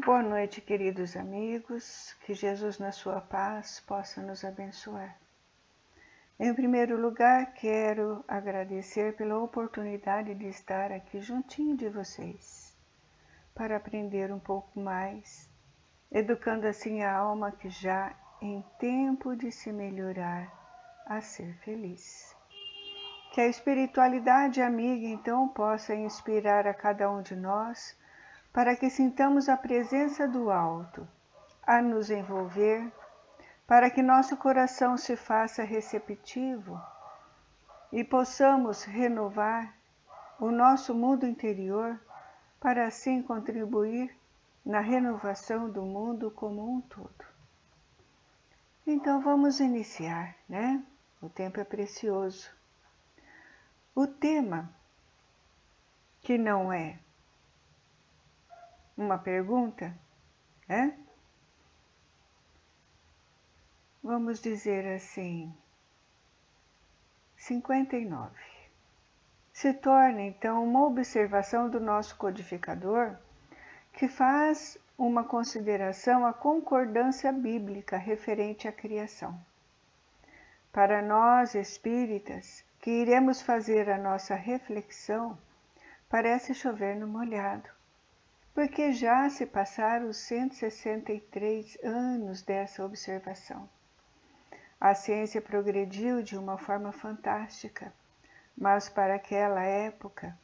Boa noite, queridos amigos, que Jesus na sua paz possa nos abençoar. Em primeiro lugar, quero agradecer pela oportunidade de estar aqui juntinho de vocês, para aprender um pouco mais, educando assim a alma que já em tempo de se melhorar a ser feliz. Que a espiritualidade amiga então possa inspirar a cada um de nós para que sintamos a presença do alto, a nos envolver, para que nosso coração se faça receptivo e possamos renovar o nosso mundo interior para assim contribuir na renovação do mundo como um todo. Então vamos iniciar, né? O tempo é precioso. O tema, que não é uma pergunta, né? Vamos dizer assim, 59. Se torna então uma observação do nosso codificador que faz uma consideração à concordância bíblica referente à criação. Para nós espíritas, que iremos fazer a nossa reflexão, parece chover no molhado, porque já se passaram os 163 anos dessa observação. A ciência progrediu de uma forma fantástica, mas para aquela época,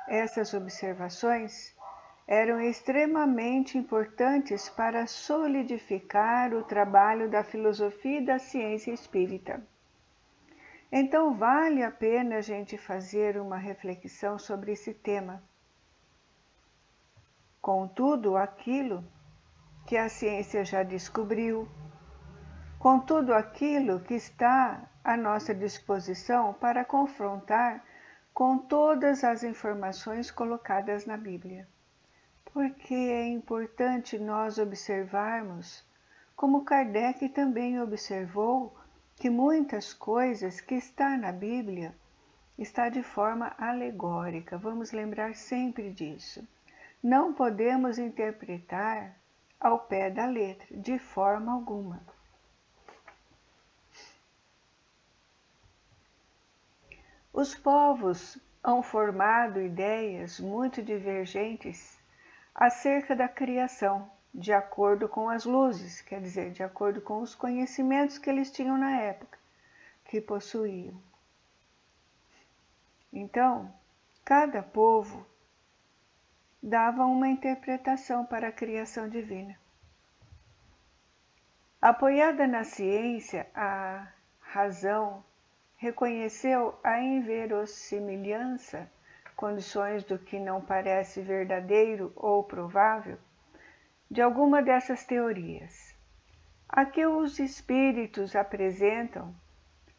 essas observações eram extremamente importantes para solidificar o trabalho da filosofia e da ciência espírita. Então vale a pena a gente fazer uma reflexão sobre esse tema. Com tudo aquilo que a ciência já descobriu, com tudo aquilo que está à nossa disposição para confrontar com todas as informações colocadas na Bíblia. Porque é importante nós observarmos, como Kardec também observou, que muitas coisas que está na Bíblia está de forma alegórica. Vamos lembrar sempre disso. Não podemos interpretar ao pé da letra, de forma alguma. Os povos hão formado ideias muito divergentes acerca da criação, de acordo com as luzes, quer dizer, de acordo com os conhecimentos que eles tinham na época, que possuíam. Então, cada povo dava uma interpretação para a criação divina. Apoiada na ciência, a razão reconheceu a inverossimilhança, condições do que não parece verdadeiro ou provável, de alguma dessas teorias. A que os espíritos apresentam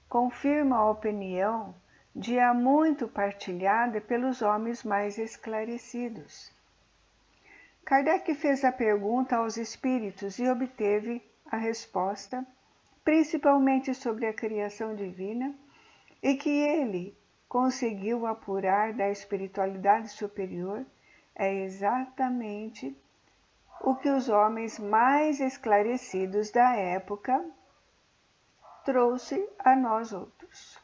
confirma a opinião de há muito partilhada pelos homens mais esclarecidos. Kardec fez a pergunta aos espíritos e obteve a resposta, principalmente sobre a criação divina, e que ele conseguiu apurar da espiritualidade superior, é exatamente o que os homens mais esclarecidos da época trouxe a nós outros.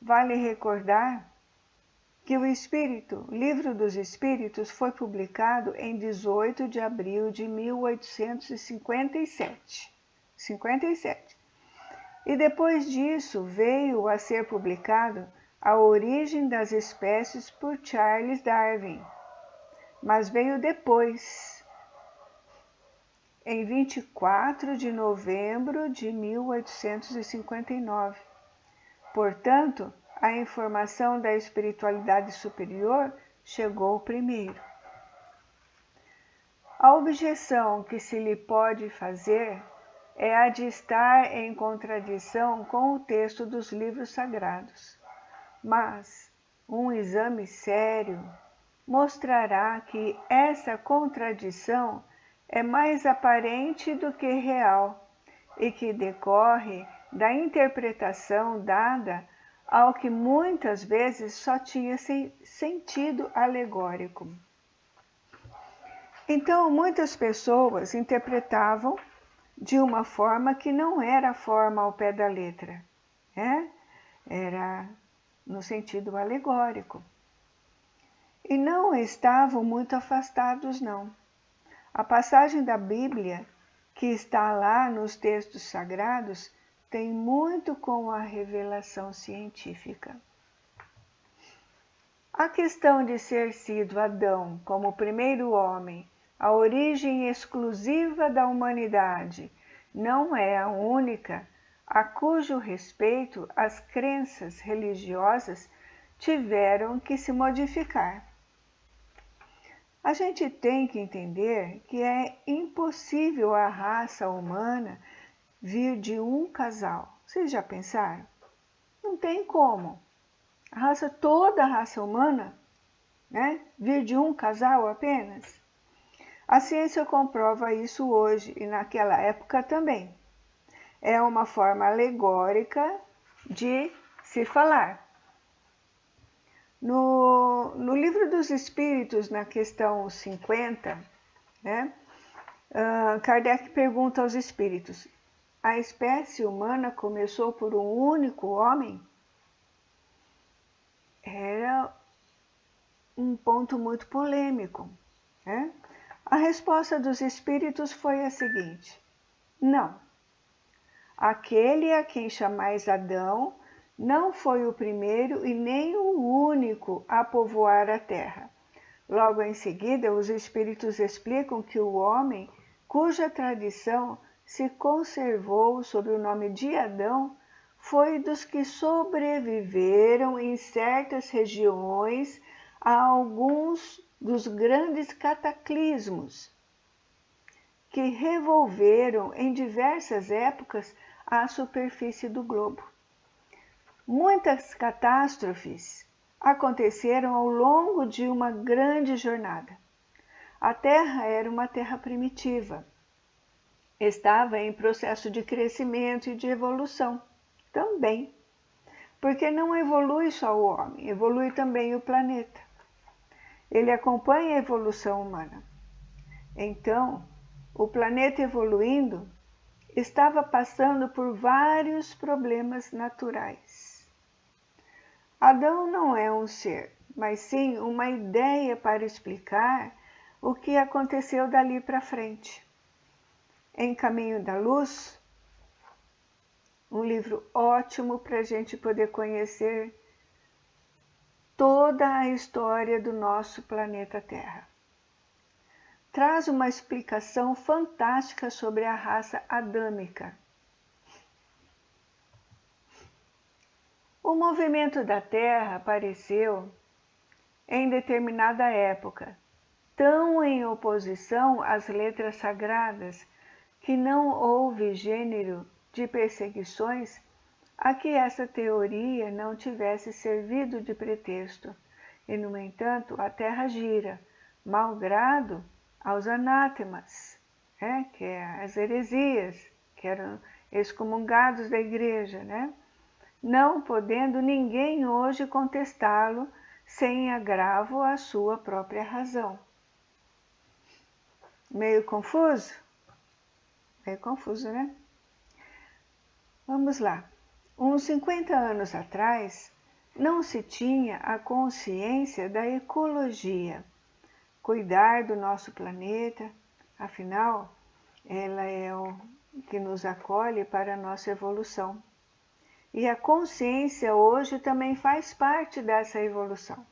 Vale recordar que o Livro dos Espíritos foi publicado em 18 de abril de 1857. E depois disso veio a ser publicado A Origem das Espécies por Charles Darwin, mas veio depois, em 24 de novembro de 1859. Portanto, a informação da espiritualidade superior chegou primeiro. A objeção que se lhe pode fazer é a de estar em contradição com o texto dos livros sagrados. Mas um exame sério mostrará que essa contradição é mais aparente do que real e que decorre da interpretação dada ao que muitas vezes só tinha sentido alegórico. Então, muitas pessoas interpretavam de uma forma que não era a forma ao pé da letra, né? Era no sentido alegórico. E não estavam muito afastados, não. A passagem da Bíblia, que está lá nos textos sagrados, tem muito com a revelação científica. A questão de ser sido Adão como o primeiro homem, a origem exclusiva da humanidade, não é a única a cujo respeito as crenças religiosas tiveram que se modificar. A gente tem que entender que é impossível a raça humana vir de um casal. Vocês já pensaram? Não tem como. Toda a raça humana, né, vir de um casal apenas. A ciência comprova isso hoje e naquela época também. É uma forma alegórica de se falar. No Livro dos Espíritos, na questão 50, né, Kardec pergunta aos espíritos: a espécie humana começou por um único homem? Era um ponto muito polêmico, né? A resposta dos espíritos foi a seguinte: não. Aquele a quem chamais Adão não foi o primeiro e nem o único a povoar a terra. Logo em seguida, os espíritos explicam que o homem, cuja tradição se conservou sob o nome de Adão, foi dos que sobreviveram em certas regiões a alguns dos grandes cataclismos que revolveram em diversas épocas a superfície do globo. Muitas catástrofes aconteceram ao longo de uma grande jornada. A Terra era uma terra primitiva. Estava em processo de crescimento e de evolução também. Porque não evolui só o homem, evolui também o planeta. Ele acompanha a evolução humana. Então, o planeta evoluindo estava passando por vários problemas naturais. Adão não é um ser, mas sim uma ideia para explicar o que aconteceu dali para frente. Em Caminho da Luz, um livro ótimo para a gente poder conhecer toda a história do nosso planeta Terra. Traz uma explicação fantástica sobre a raça adâmica. O movimento da Terra apareceu em determinada época, tão em oposição às letras sagradas que não houve gênero de perseguições a que essa teoria não tivesse servido de pretexto. E, no entanto, a Terra gira, malgrado aos anátemas, que é as heresias, que eram excomungados da igreja, né? Não podendo ninguém hoje contestá-lo sem agravo à sua própria razão. Meio confuso? Meio confuso, né? Vamos lá. Uns 50 anos atrás, não se tinha a consciência da ecologia, cuidar do nosso planeta, afinal, ela é o que nos acolhe para a nossa evolução. E a consciência hoje também faz parte dessa evolução.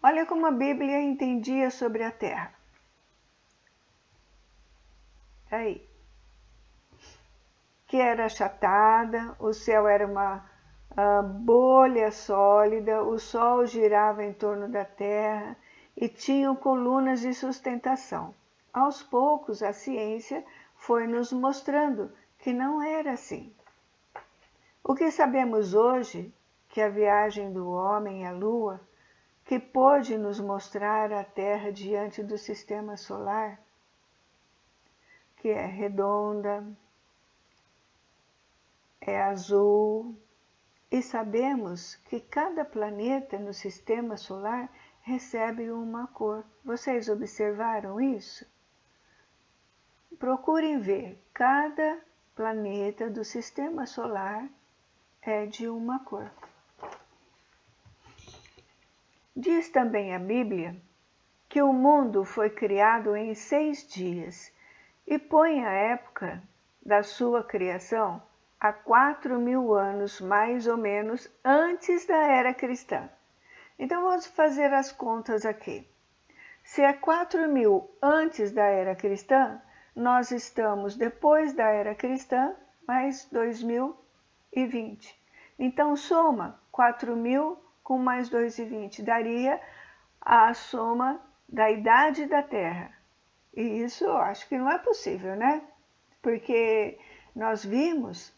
Olha como a Bíblia entendia sobre a Terra. Aí. Que era achatada, o céu era uma bolha sólida, o Sol girava em torno da Terra e tinham colunas de sustentação. Aos poucos, a ciência foi nos mostrando que não era assim. O que sabemos hoje, que a viagem do homem à Lua, que pôde nos mostrar a Terra diante do sistema solar, que é redonda, é azul, e sabemos que cada planeta no sistema solar recebe uma cor. Vocês observaram isso? Procurem ver, cada planeta do sistema solar é de uma cor. Diz também a Bíblia que o mundo foi criado em 6 dias e põe a época da sua criação há 4.000 anos, mais ou menos, antes da era cristã. Então vamos fazer as contas aqui. Se é 4.000 antes da era cristã, nós estamos depois da era cristã, mais 2020. Então soma 4.000 com mais 220, daria a soma da idade da Terra. E isso eu acho que não é possível, né? Porque nós vimos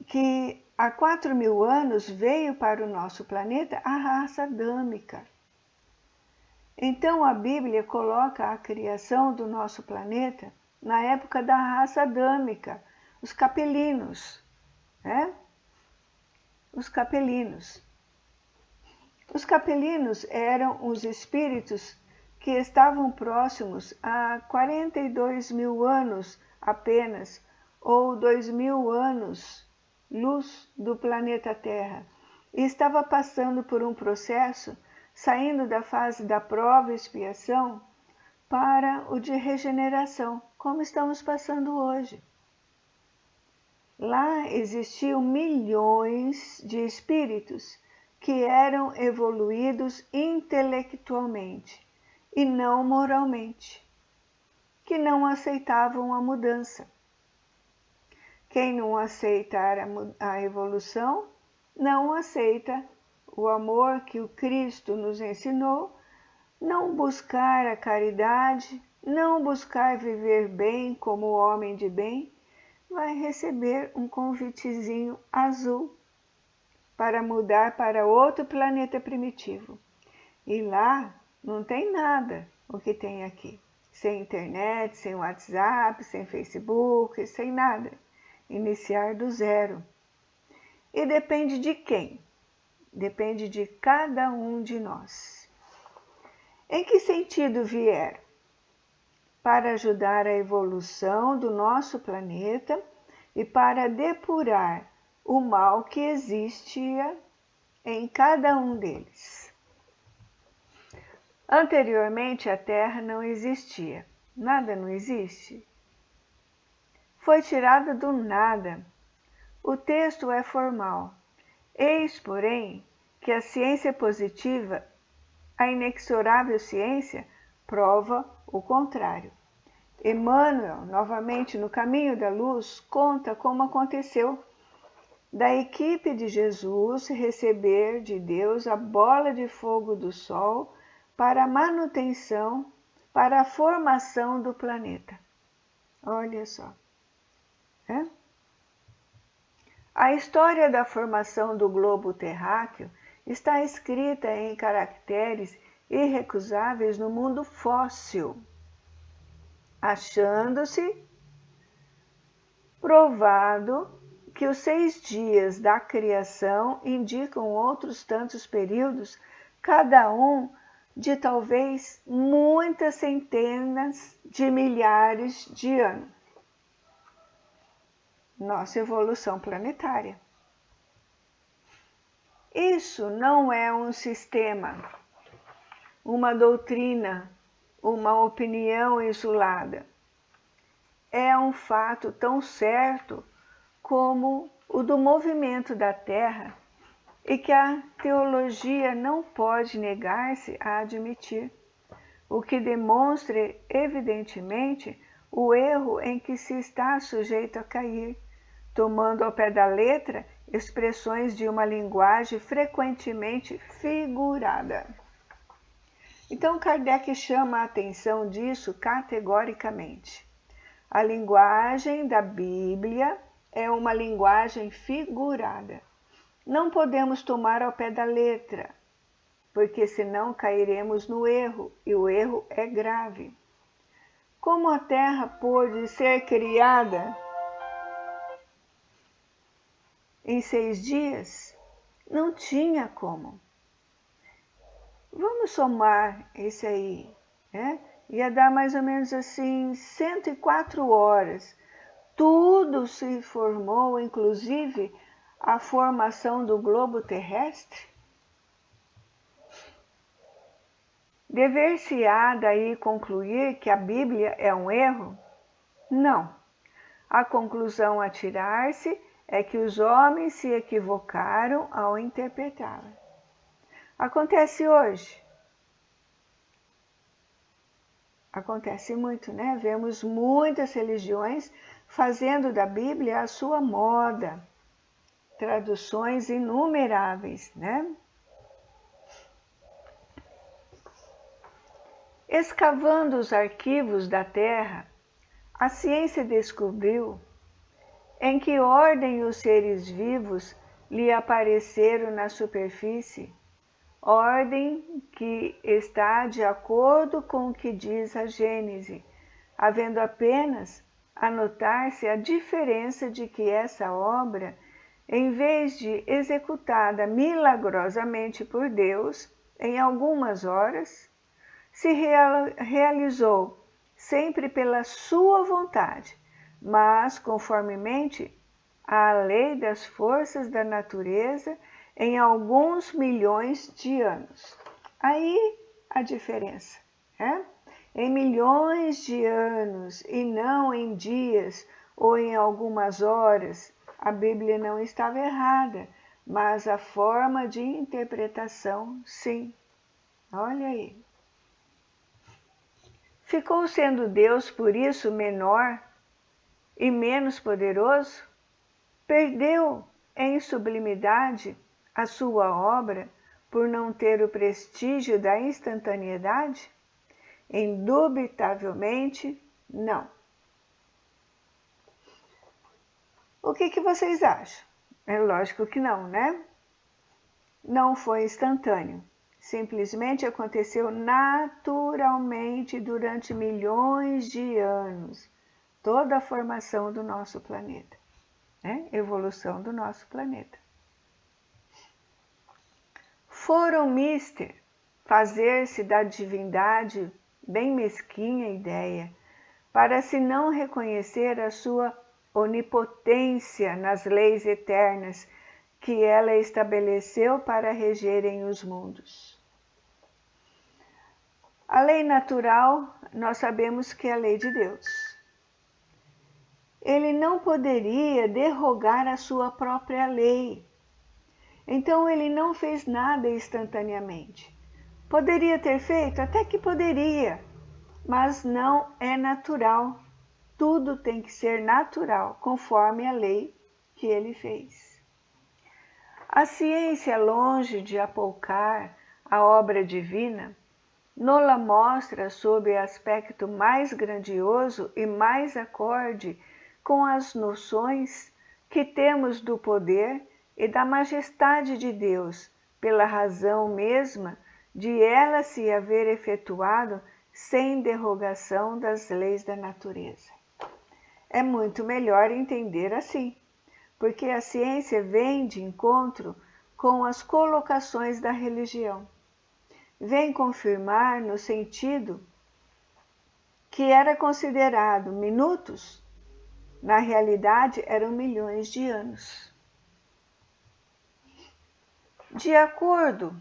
que há 4.000 anos veio para o nosso planeta a raça adâmica. Então a Bíblia coloca a criação do nosso planeta na época da raça adâmica, os capelinos, né? Os capelinos. Os capelinos eram os espíritos que estavam próximos a 42.000 anos apenas, ou 2.000 anos luz do planeta Terra, e estava passando por um processo, saindo da fase da prova e expiação para o de regeneração, como estamos passando hoje. Lá existiam milhões de espíritos que eram evoluídos intelectualmente e não moralmente, que não aceitavam a mudança. Quem não aceitar a evolução, não aceita o amor que o Cristo nos ensinou, não buscar a caridade, não buscar viver bem como homem de bem, vai receber um convitezinho azul para mudar para outro planeta primitivo. E lá não tem nada o que tem aqui. Sem internet, sem WhatsApp, sem Facebook, sem nada. Iniciar do zero. E depende de quem? Depende de cada um de nós. Em que sentido vier? Para ajudar a evolução do nosso planeta e para depurar o mal que existia em cada um deles. Anteriormente a Terra não existia. Nada não existe. Foi tirada do nada. O texto é formal. Eis, porém, que a ciência positiva, a inexorável ciência, prova o contrário. Emmanuel, novamente no Caminho da Luz, conta como aconteceu da equipe de Jesus receber de Deus a bola de fogo do Sol para a manutenção, para a formação do planeta. Olha só. A história da formação do globo terráqueo está escrita em caracteres irrecusáveis no mundo fóssil, achando-se provado que os 6 dias da criação indicam outros tantos períodos, cada um de talvez muitas centenas de milhares de anos. Nossa evolução planetária. Isso não é um sistema, uma doutrina, uma opinião isolada. É um fato tão certo como o do movimento da Terra e que a teologia não pode negar-se a admitir, o que demonstra evidentemente o erro em que se está sujeito a cair, tomando ao pé da letra expressões de uma linguagem frequentemente figurada. Então Kardec chama a atenção disso categoricamente. A linguagem da Bíblia é uma linguagem figurada. Não podemos tomar ao pé da letra, porque senão cairemos no erro, e o erro é grave. Como a Terra pôde ser criada em 6 dias? Não tinha como. Vamos somar esse aí, né? Ia dar mais ou menos assim 104 horas. Tudo se formou, inclusive a formação do globo terrestre. Dever-se-á daí concluir que a Bíblia é um erro? Não. A conclusão a tirar-se é que os homens se equivocaram ao interpretá-la. Acontece hoje. Acontece muito, né? Vemos muitas religiões fazendo da Bíblia a sua moda. Traduções inumeráveis, né? Escavando os arquivos da Terra, a ciência descobriu em que ordem os seres vivos lhe apareceram na superfície, ordem que está de acordo com o que diz a Gênese, havendo apenas a notar-se a diferença de que essa obra, em vez de executada milagrosamente por Deus em algumas horas, se realizou sempre pela sua vontade, mas conformemente à lei das forças da natureza em alguns milhões de anos. Aí a diferença, né? Em milhões de anos e não em dias ou em algumas horas, a Bíblia não estava errada, mas a forma de interpretação, sim. Olha aí. Ficou sendo Deus por isso menor e menos poderoso? Perdeu em sublimidade a sua obra por não ter o prestígio da instantaneidade? Indubitavelmente, não. O que vocês acham? É lógico que não, né? Não foi instantâneo. Simplesmente aconteceu naturalmente durante milhões de anos. Toda a formação do nosso planeta, né? Evolução do nosso planeta. Foram mister fazer-se da divindade bem mesquinha ideia, para se não reconhecer a sua onipotência nas leis eternas que ela estabeleceu para regerem os mundos. A lei natural, nós sabemos que é a lei de Deus. Ele não poderia derrogar a sua própria lei. Então ele não fez nada instantaneamente. Poderia ter feito? Até que poderia, mas não é natural. Tudo tem que ser natural, conforme a lei que ele fez. A ciência, longe de apoucar a obra divina, nos-la mostra sob aspecto mais grandioso e mais acorde com as noções que temos do poder e da majestade de Deus, pela razão mesma de ela se haver efetuado sem derrogação das leis da natureza. É muito melhor entender assim, porque a ciência vem de encontro com as colocações da religião. Vem confirmar no sentido que era considerado minutos, na realidade eram milhões de anos. De acordo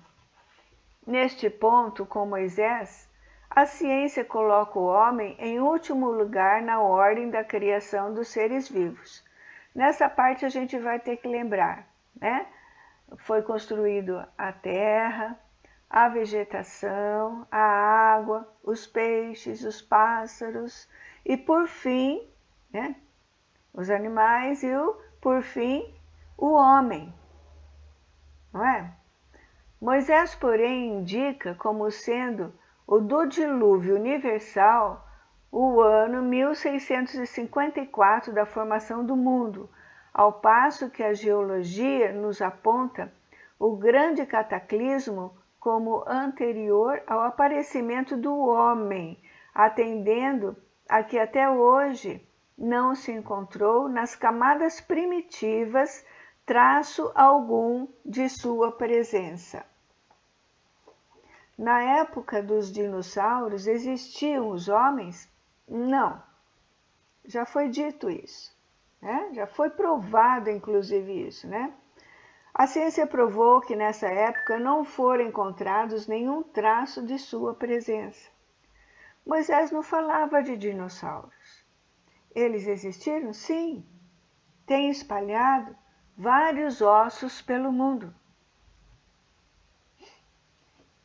neste ponto com Moisés, a ciência coloca o homem em último lugar na ordem da criação dos seres vivos. Nessa parte a gente vai ter que lembrar, né? Foi construído a terra, a vegetação, a água, os peixes, os pássaros e, por fim, né, os animais e, por fim, o homem. Não é? Moisés, porém, indica como sendo o do dilúvio universal o ano 1654 da formação do mundo, ao passo que a geologia nos aponta o grande cataclismo como anterior ao aparecimento do homem, atendendo a que até hoje não se encontrou nas camadas primitivas traço algum de sua presença. Na época dos dinossauros existiam os homens? Não. Já foi dito isso, né? Já foi provado, inclusive, isso, né? A ciência provou que nessa época não foram encontrados nenhum traço de sua presença. Moisés não falava de dinossauros. Eles existiram? Sim. Tem espalhado vários ossos pelo mundo.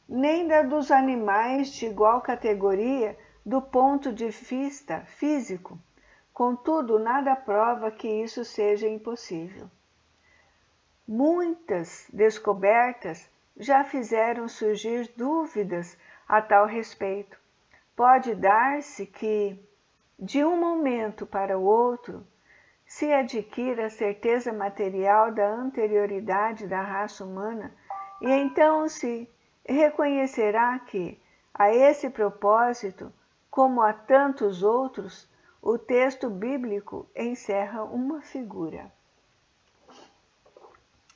Nem da dos animais de igual categoria do ponto de vista físico. Contudo, nada prova que isso seja impossível. Muitas descobertas já fizeram surgir dúvidas a tal respeito. Pode dar-se que, de um momento para o outro, se adquira a certeza material da anterioridade da raça humana e então se reconhecerá que, a esse propósito, como a tantos outros, o texto bíblico encerra uma figura.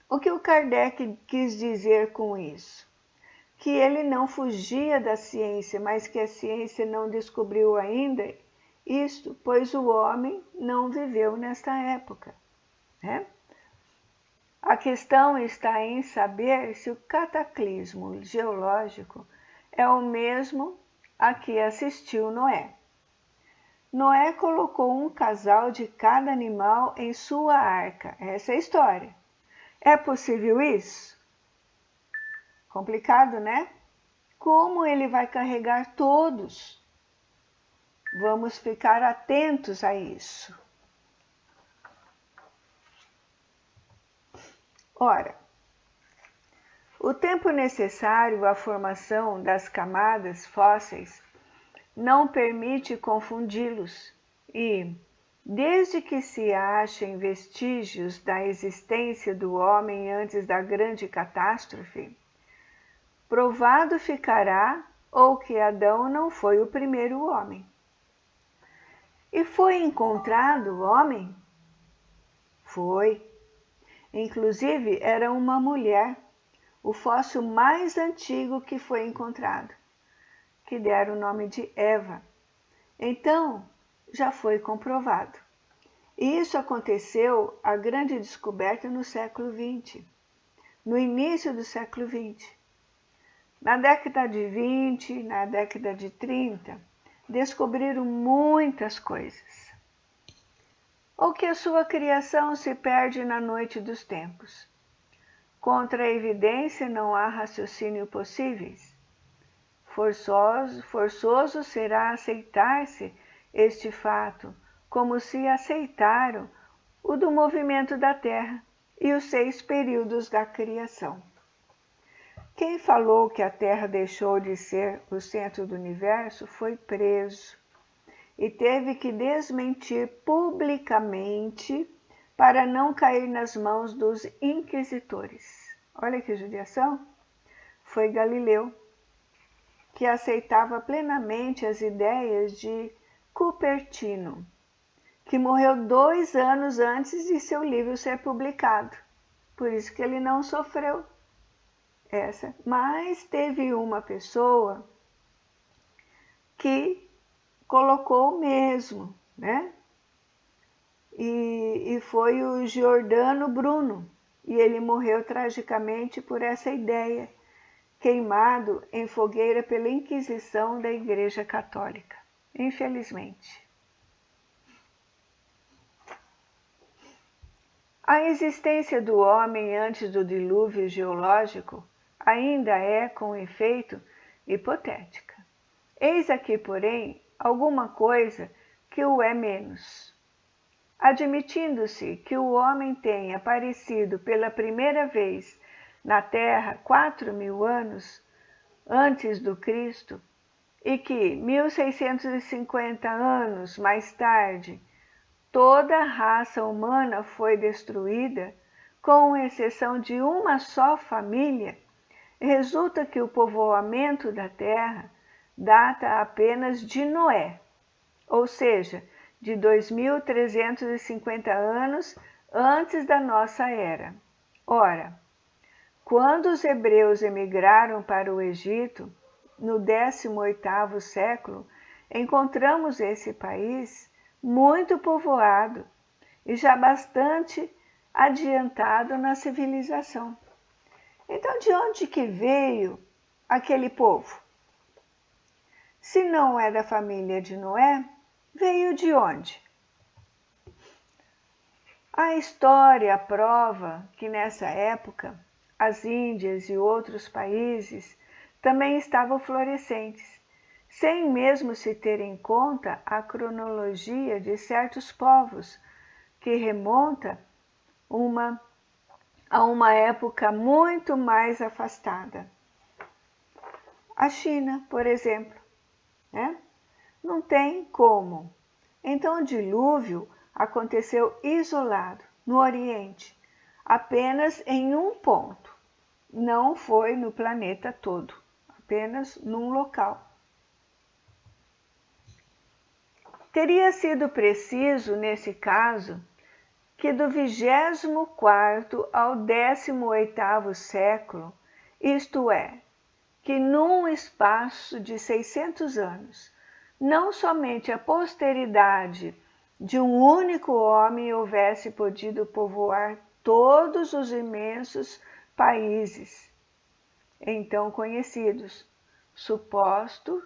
O que o Kardec quis dizer com isso? Que ele não fugia da ciência, mas que a ciência não descobriu ainda isto, pois o homem não viveu nesta época, né? A questão está em saber se o cataclismo geológico é o mesmo a que assistiu Noé. Noé colocou um casal de cada animal em sua arca. Essa é a história. É possível isso? Complicado, né? Como ele vai carregar todos? Vamos ficar atentos a isso. Ora, o tempo necessário à formação das camadas fósseis não permite confundi-los e, desde que se achem vestígios da existência do homem antes da grande catástrofe, provado ficará ou que Adão não foi o primeiro homem. E foi encontrado o homem? Foi. Inclusive era uma mulher, o fóssil mais antigo que foi encontrado, que deram o nome de Eva. Então, já foi comprovado. E isso aconteceu, a grande descoberta, no século XX, no início do século XX. Na década de 20, na década de 30, descobriram muitas coisas. Ou que a sua criação se perde na noite dos tempos. Contra a evidência não há raciocínio possíveis. Forçoso será aceitar-se este fato, como se aceitaram o do movimento da Terra e os 6 períodos da criação. Quem falou que a Terra deixou de ser o centro do universo foi preso e teve que desmentir publicamente para não cair nas mãos dos inquisitores. Olha que judiação! Foi Galileu, que aceitava plenamente as ideias de Cupertino, que morreu 2 anos antes de seu livro ser publicado. Por isso que ele não sofreu essa. Mas teve uma pessoa que colocou mesmo, né? E foi o Giordano Bruno. E ele morreu tragicamente por essa ideia, queimado em fogueira pela Inquisição da Igreja Católica, infelizmente. A existência do homem antes do dilúvio geológico ainda é, com efeito, hipotética. Eis aqui, porém, alguma coisa que o é menos. Admitindo-se que o homem tenha aparecido pela primeira vez na Terra 4.000 anos antes do Cristo e que 1.650 anos mais tarde toda a raça humana foi destruída, com exceção de uma só família, resulta que o povoamento da Terra data apenas de Noé, ou seja, de 2.350 anos antes da nossa era. Ora, quando os hebreus emigraram para o Egito, no 18º século, encontramos esse país muito povoado e já bastante adiantado na civilização. Então, de onde que veio aquele povo? Se não é da família de Noé, veio de onde? A história prova que nessa época as Índias e outros países também estavam florescentes, sem mesmo se ter em conta a cronologia de certos povos, que remonta a uma época muito mais afastada. A China, por exemplo, né? Não tem como. Então o dilúvio aconteceu isolado, no Oriente, apenas em um ponto. Não foi no planeta todo, apenas num local. Teria sido preciso, nesse caso, que do 24º ao 18º século, isto é, que num espaço de 600 anos, não somente a posteridade de um único homem houvesse podido povoar todos os imensos países então conhecidos, suposto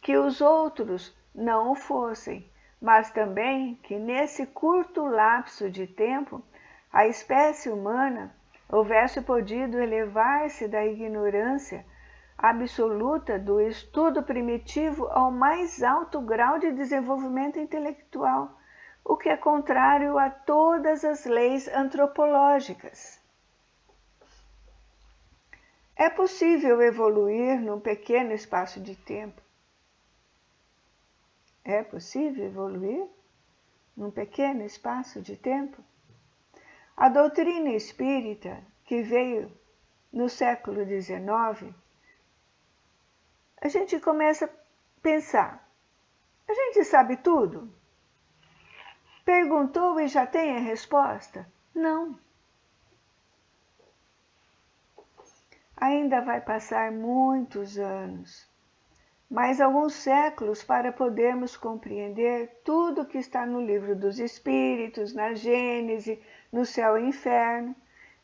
que os outros não o fossem, mas também que nesse curto lapso de tempo a espécie humana houvesse podido elevar-se da ignorância absoluta do estudo primitivo ao mais alto grau de desenvolvimento intelectual, o que é contrário a todas as leis antropológicas. É possível evoluir num pequeno espaço de tempo. É possível evoluir num pequeno espaço de tempo? A doutrina espírita, que veio no século XIX, a gente começa a pensar, a gente sabe tudo? Perguntou e já tem a resposta? Não. Ainda vai passar muitos anos, mais alguns séculos para podermos compreender tudo que está no livro dos Espíritos, na Gênese, no céu e inferno.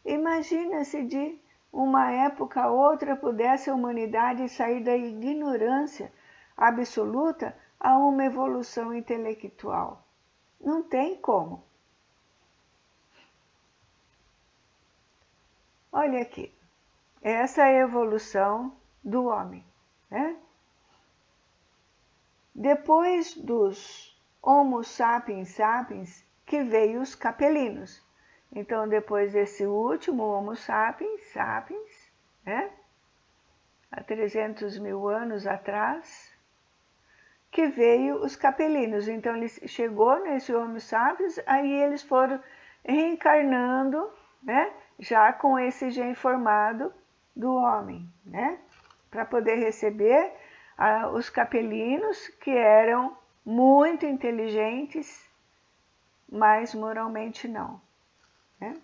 Imagina se de uma época a outra pudesse a humanidade sair da ignorância absoluta a uma evolução intelectual. Não tem como. Olha aqui, essa é a evolução do homem, né? Depois dos Homo sapiens sapiens, que veio os capelinos. Então, depois desse último Homo sapiens sapiens, né? Há 300 mil anos atrás, que veio os capelinos. Então, ele chegou nesse Homo sapiens, aí eles foram reencarnando, né? Já com esse gene formado do homem, né? Para poder receber os capelinos, que eram muito inteligentes, mas moralmente não. Né?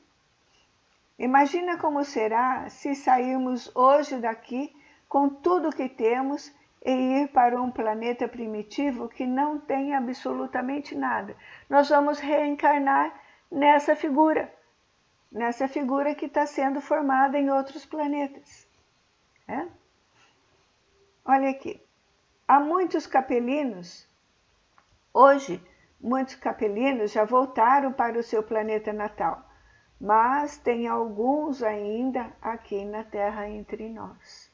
Imagina como será se sairmos hoje daqui com tudo que temos e ir para um planeta primitivo que não tem absolutamente nada. Nós vamos reencarnar nessa figura que está sendo formada em outros planetas. Né? Olha aqui, há muitos capelinos, hoje muitos capelinos já voltaram para o seu planeta natal, mas tem alguns ainda aqui na Terra entre nós.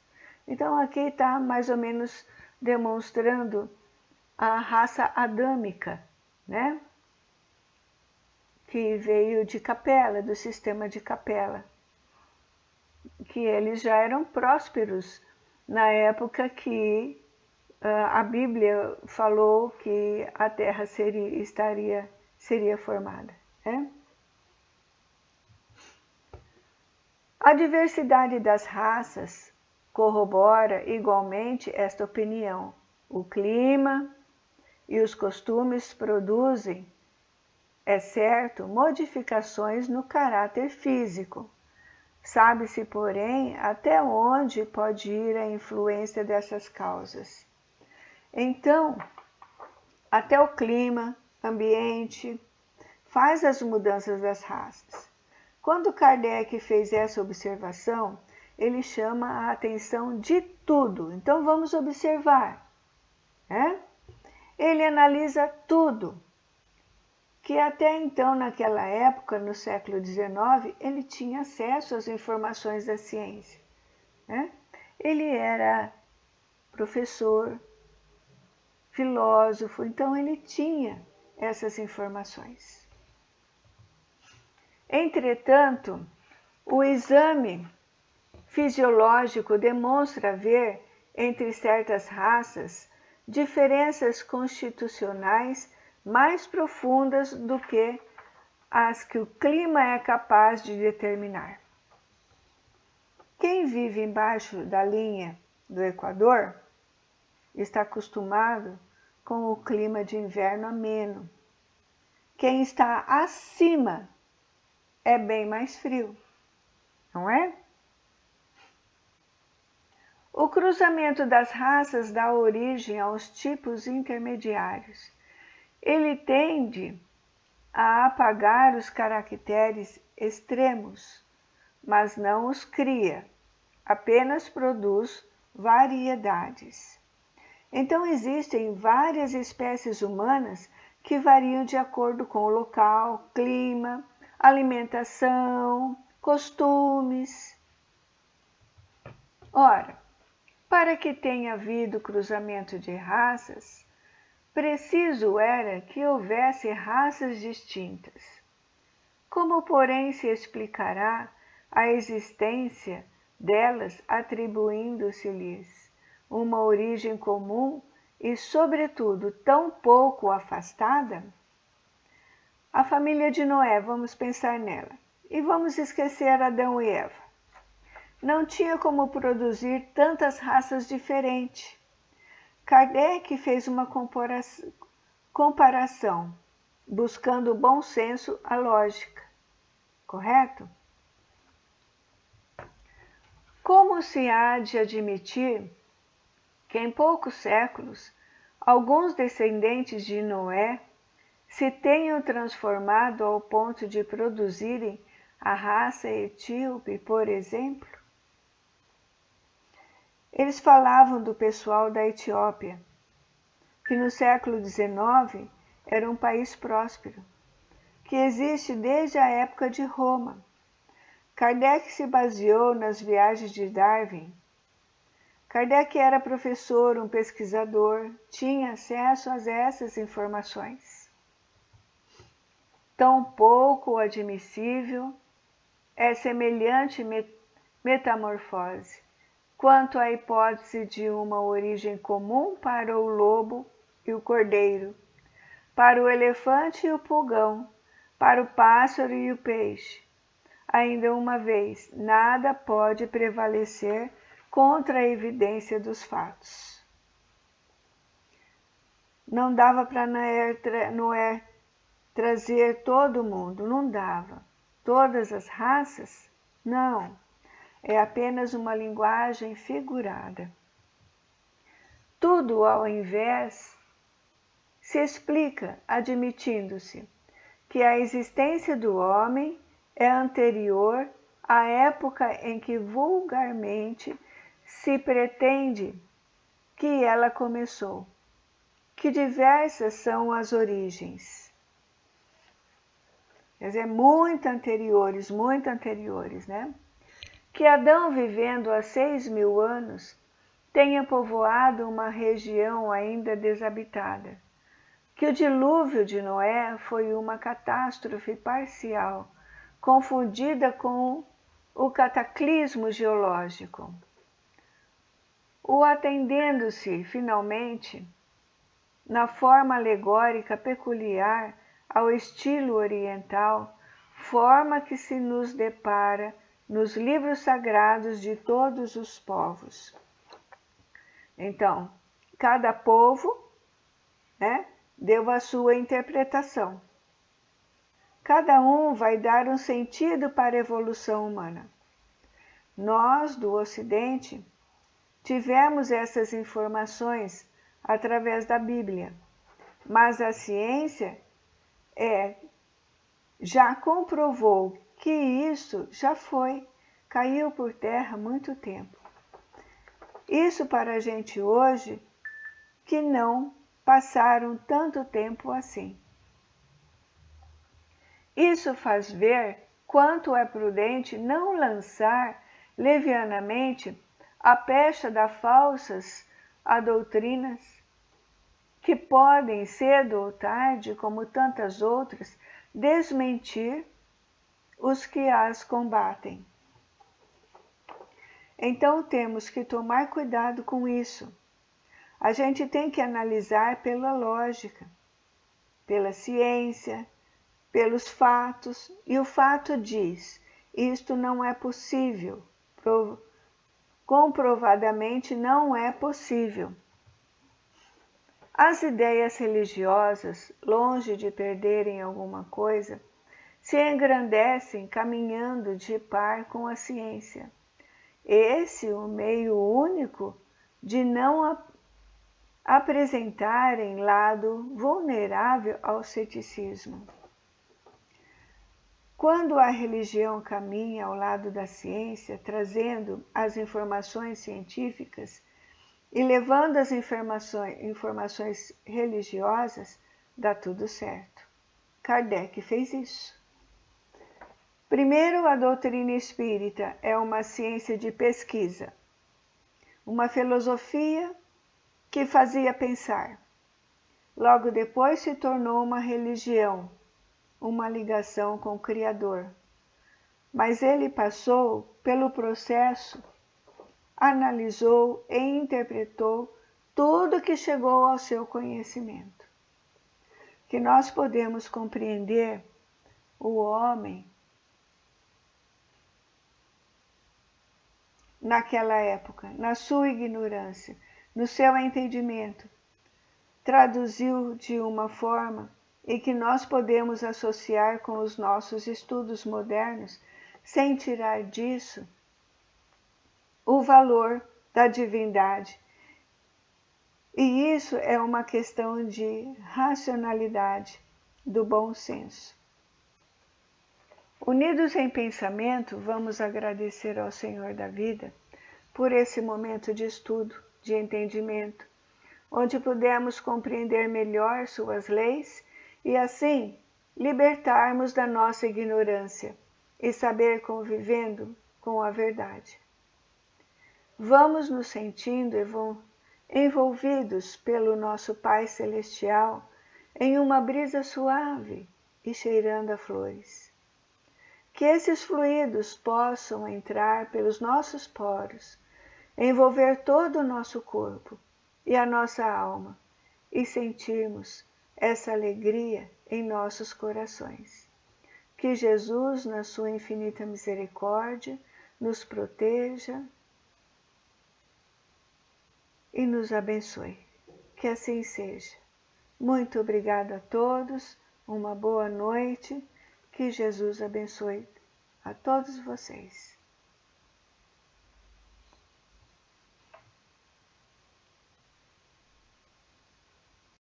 Então aqui está mais ou menos demonstrando a raça adâmica, né? Que veio de Capela, do sistema de Capela, que eles já eram prósperos na época que a Bíblia falou que a Terra seria formada. Né? A diversidade das raças corrobora igualmente esta opinião. O clima e os costumes produzem, é certo, modificações no caráter físico, Sabe-se, porém, até onde pode ir a influência dessas causas. Então, até o clima, ambiente, faz as mudanças das raças. Quando Kardec fez essa observação, ele chama a atenção de tudo. Então vamos observar, né? Ele analisa tudo, que até então, naquela época, no século XIX, ele tinha acesso às informações da ciência, né? Ele era professor, filósofo, então ele tinha essas informações. Entretanto, o exame fisiológico demonstra haver, entre certas raças, diferenças constitucionais mais profundas do que as que o clima é capaz de determinar. Quem vive embaixo da linha do Equador está acostumado com o clima de inverno ameno. Quem está acima é bem mais frio, não é? O cruzamento das raças dá origem aos tipos intermediários. Ele tende a apagar os caracteres extremos, mas não os cria, apenas produz variedades. Então existem várias espécies humanas que variam de acordo com o local, clima, alimentação, costumes. Ora, para que tenha havido cruzamento de raças, preciso era que houvesse raças distintas. Como, porém, se explicará a existência delas atribuindo-se-lhes uma origem comum e, sobretudo, tão pouco afastada? A família de Noé, vamos pensar nela. E vamos esquecer Adão e Eva. Não tinha como produzir tantas raças diferentes. Kardec fez uma comparação, buscando o bom senso, a lógica. Correto? Como se há de admitir que em poucos séculos alguns descendentes de Noé se tenham transformado ao ponto de produzirem a raça etíope, por exemplo? Eles falavam do pessoal da Etiópia, que no século XIX era um país próspero, que existe desde a época de Roma. Kardec se baseou nas viagens de Darwin. Kardec era professor, um pesquisador, tinha acesso a essas informações. Tão pouco admissível é semelhante metamorfose quanto à hipótese de uma origem comum para o lobo e o cordeiro, para o elefante e o pulgão, para o pássaro e o peixe. Ainda uma vez, nada pode prevalecer contra a evidência dos fatos. Não dava para Noé trazer todo mundo, não dava. Todas as raças? Não. É apenas uma linguagem figurada. Tudo, ao invés, se explica admitindo-se que a existência do homem é anterior à época em que vulgarmente se pretende que ela começou, que diversas são as origens. Quer dizer, muito anteriores, né? Que Adão, vivendo há 6.000 anos, tenha povoado uma região ainda desabitada, que o dilúvio de Noé foi uma catástrofe parcial, confundida com o cataclismo geológico. O atendendo-se, finalmente, na forma alegórica peculiar ao estilo oriental, forma que se nos depara nos livros sagrados de todos os povos. Então, cada povo, né, deu a sua interpretação. Cada um vai dar um sentido para a evolução humana. Nós, do Ocidente, tivemos essas informações através da Bíblia, mas a ciência já comprovou que isso já caiu por terra há muito tempo. Isso para a gente hoje que não passaram tanto tempo assim. Isso faz ver quanto é prudente não lançar levianamente a pecha das falsas doutrinas, que podem, cedo ou tarde, como tantas outras, desmentir os que as combatem. Então temos que tomar cuidado com isso. A gente tem que analisar pela lógica, pela ciência, pelos fatos, e o fato diz: isto não é possível, comprovadamente não é possível. As ideias religiosas, longe de perderem alguma coisa, se engrandecem caminhando de par com a ciência. Esse é o meio único de não apresentarem lado vulnerável ao ceticismo. Quando a religião caminha ao lado da ciência, trazendo as informações científicas e levando as informações religiosas, dá tudo certo. Kardec fez isso. Primeiro, a doutrina espírita é uma ciência de pesquisa, uma filosofia que fazia pensar. Logo depois se tornou uma religião, uma ligação com o Criador. Mas ele passou pelo processo, analisou e interpretou tudo que chegou ao seu conhecimento. Que nós podemos compreender o homem naquela época, na sua ignorância, no seu entendimento, traduziu de uma forma em que nós podemos associar com os nossos estudos modernos, sem tirar disso o valor da divindade. E isso é uma questão de racionalidade, do bom senso. Unidos em pensamento, vamos agradecer ao Senhor da vida por esse momento de estudo, de entendimento, onde pudemos compreender melhor suas leis e assim libertarmos da nossa ignorância e saber convivendo com a verdade. Vamos nos sentindo envolvidos pelo nosso Pai Celestial em uma brisa suave e cheirando a flores. Que esses fluidos possam entrar pelos nossos poros, envolver todo o nosso corpo e a nossa alma e sentirmos essa alegria em nossos corações. Que Jesus, na sua infinita misericórdia, nos proteja e nos abençoe. Que assim seja. Muito obrigada a todos, uma boa noite, que Jesus abençoe a todos vocês.